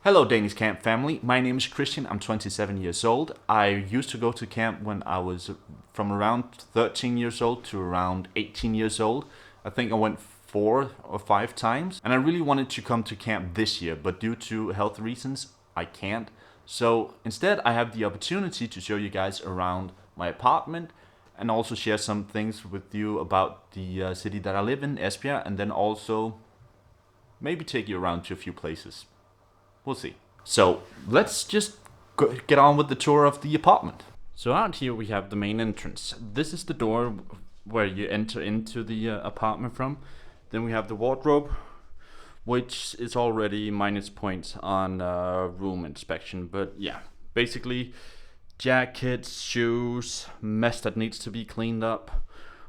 Hello Danish camp family, my name is Christian, I'm 27 years old. I used to go to camp when I was from around 13 years old to around 18 years old. I think I went 4 or 5 times and I really wanted to come to camp this year, but due to health reasons I can't. So instead I have the opportunity to show you guys around my apartment and also share some things with you about the city that I live in, Esbjerg, and then also maybe take you around to a few places. We'll see. So let's just get on with the tour of the apartment. So out here we have the main entrance. This is the door where you enter into the apartment from. Then we have the wardrobe, which is already minus points on room inspection. But yeah, basically jackets, shoes, mess that needs to be cleaned up,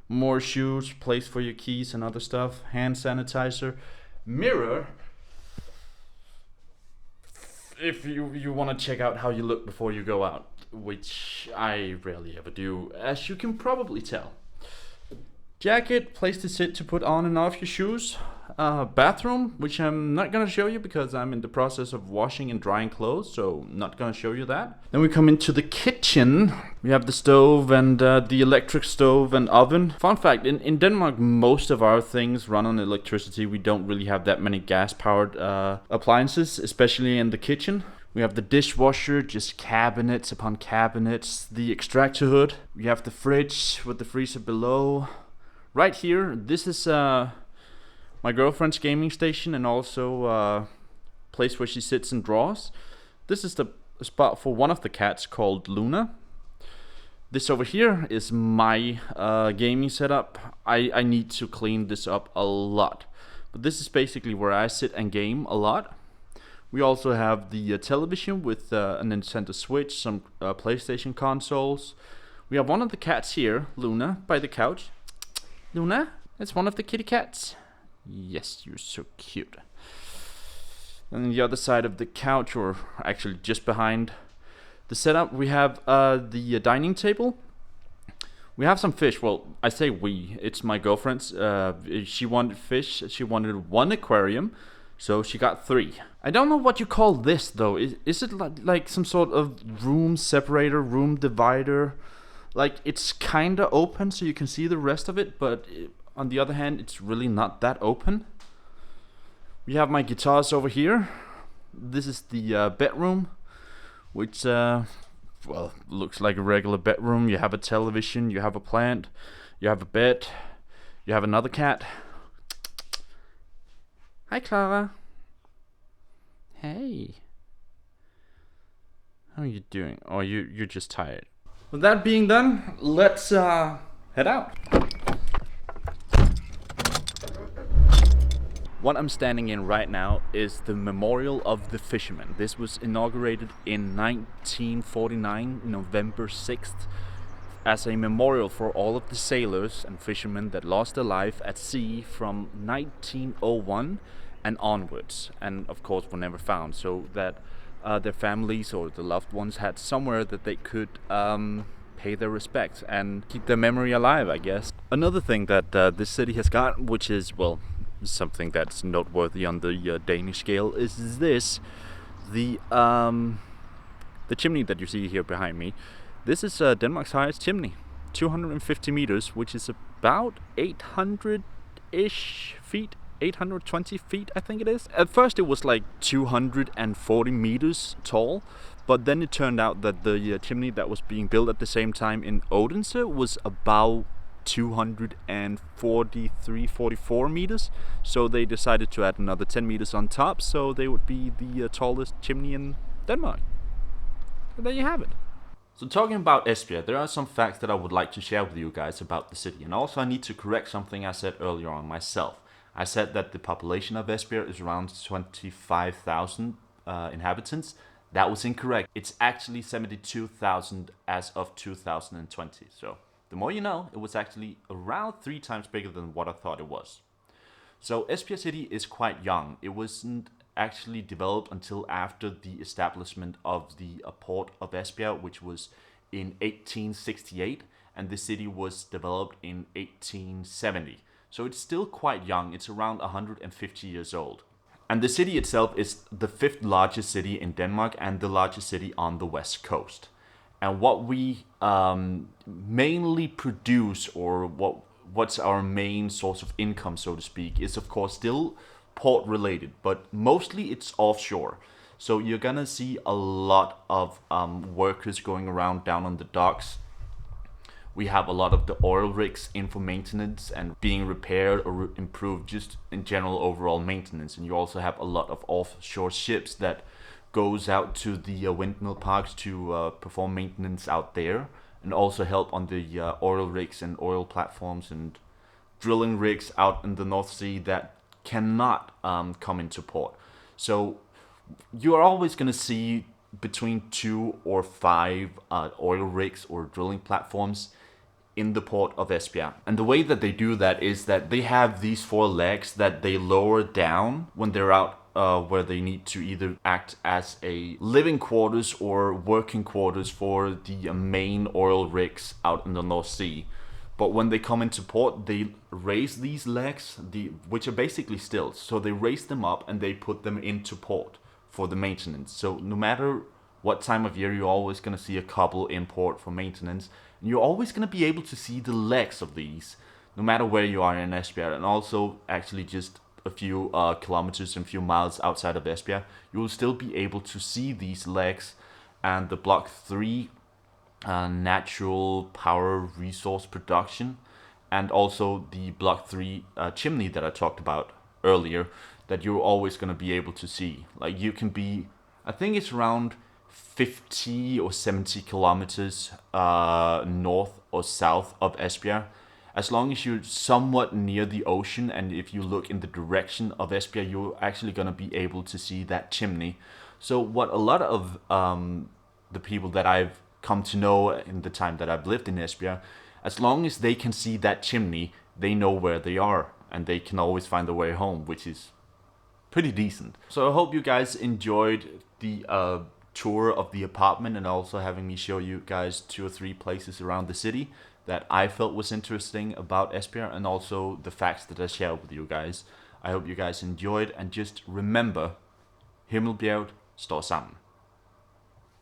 more shoes, place for your keys and other stuff, hand sanitizer, mirror. If you want to check out how you look before you go out, which I rarely ever do, as you can probably tell. Jacket, place to sit to put on and off your shoes. Bathroom, which I'm not gonna show you because I'm in the process of washing and drying clothes, so not gonna show you that. Then we come into the kitchen. We have the stove and the electric stove and oven. Fun fact, in Denmark, most of our things run on electricity. We don't really have that many gas-powered appliances, especially in the kitchen. We have the dishwasher, just cabinets upon cabinets. The extractor hood. We have the fridge with the freezer below. Right here, this is my girlfriend's gaming station and also a place where she sits and draws. This is the spot for one of the cats called Luna. This over here is my gaming setup. I need to clean this up a lot. But this is basically where I sit and game a lot. We also have the television with a Nintendo Switch, some PlayStation consoles. We have one of the cats here, Luna, by the couch. Luna, that's one of the kitty cats. Yes, you're so cute. And on the other side of the couch, or actually just behind the setup, we have the dining table. We have some fish. Well, I say we. It's my girlfriend's. She wanted fish. She wanted one aquarium, so she got 3. I don't know what you call this though. Is it like some sort of room separator, room divider? Like it's kinda open so you can see the rest of it, but on the other hand, it's really not that open. We have my guitars over here. This is the bedroom, which well, looks like a regular bedroom. You have a television, you have a plant, you have a bed, you have another cat. Hi, Clara. Hey. How are you doing? Oh, you're just tired. With that being done, let's head out. What I'm standing in right now is the Memorial of the Fishermen. This was inaugurated in 1949, November 6th, as a memorial for all of the sailors and fishermen that lost their life at sea from 1901 and onwards, and of course were never found, so that their families or the loved ones had somewhere that they could pay their respects and keep their memory alive, I guess. Another thing that this city has got, which is, well, something that's noteworthy on the Danish scale, is this. The chimney that you see here behind me. This is Denmark's highest chimney, 250 meters, which is about 800-ish feet, 820 feet, I think it is. At first it was like 240 meters tall, but then it turned out that the chimney that was being built at the same time in Odense was about 243-44 meters, so they decided to add another 10 meters on top, so they would be the tallest chimney in Denmark. So there you have it. So talking about Esbjerg, there are some facts that I would like to share with you guys about the city, and also I need to correct something I said earlier on myself. I said that the population of Esbjerg is around 25,000 inhabitants. That was incorrect. It's actually 72,000 as of 2020, so the more you know, it was actually around 3 times bigger than what I thought it was. So Esbjerg city is quite young. It wasn't actually developed until after the establishment of the port of Esbjerg, which was in 1868, and the city was developed in 1870. So it's still quite young. It's around 150 years old. And the city itself is the 5th largest city in Denmark and the largest city on the west coast. And what we mainly produce, or what's our main source of income, so to speak, is of course still port related, but mostly it's offshore. So you're gonna see a lot of workers going around down on the docks. We have a lot of the oil rigs in for maintenance and being repaired or improved, just in general overall maintenance. And you also have a lot of offshore ships that goes out to the windmill parks to perform maintenance out there, and also help on the oil rigs and oil platforms and drilling rigs out in the North Sea that cannot come into port. So you are always going to see between 2 or 5 oil rigs or drilling platforms in the port of Esbjerg. And the way that they do that is that they have these 4 legs that they lower down when they're out where they need to either act as a living quarters or working quarters for the main oil rigs out in the North Sea. But when they come into port, they raise these legs, which are basically stilts. So they raise them up and they put them into port for the maintenance. So no matter what time of year, you're always going to see a couple in port for maintenance. And you're always going to be able to see the legs of these, no matter where you are in Esbjerg. And also actually just a few kilometers and few miles outside of Esbjerg, you will still be able to see these legs and the Block 3 natural power resource production, and also the Block 3 chimney that I talked about earlier, that you're always going to be able to see. Like you can be, I think it's around 50 or 70 kilometers north or south of Esbjerg. As long as you're somewhat near the ocean, and if you look in the direction of Esbjerg, you're actually going to be able to see that chimney. So what a lot of the people that I've come to know in the time that I've lived in Esbjerg, as long as they can see that chimney, they know where they are, and they can always find their way home, which is pretty decent. So I hope you guys enjoyed the tour of the apartment, and also having me show you guys 2 or 3 places around the city that I felt was interesting about Esbjerg, and also the facts that I shared with you guys. I hope you guys enjoyed, and just remember, Himmelbjerget står sammen.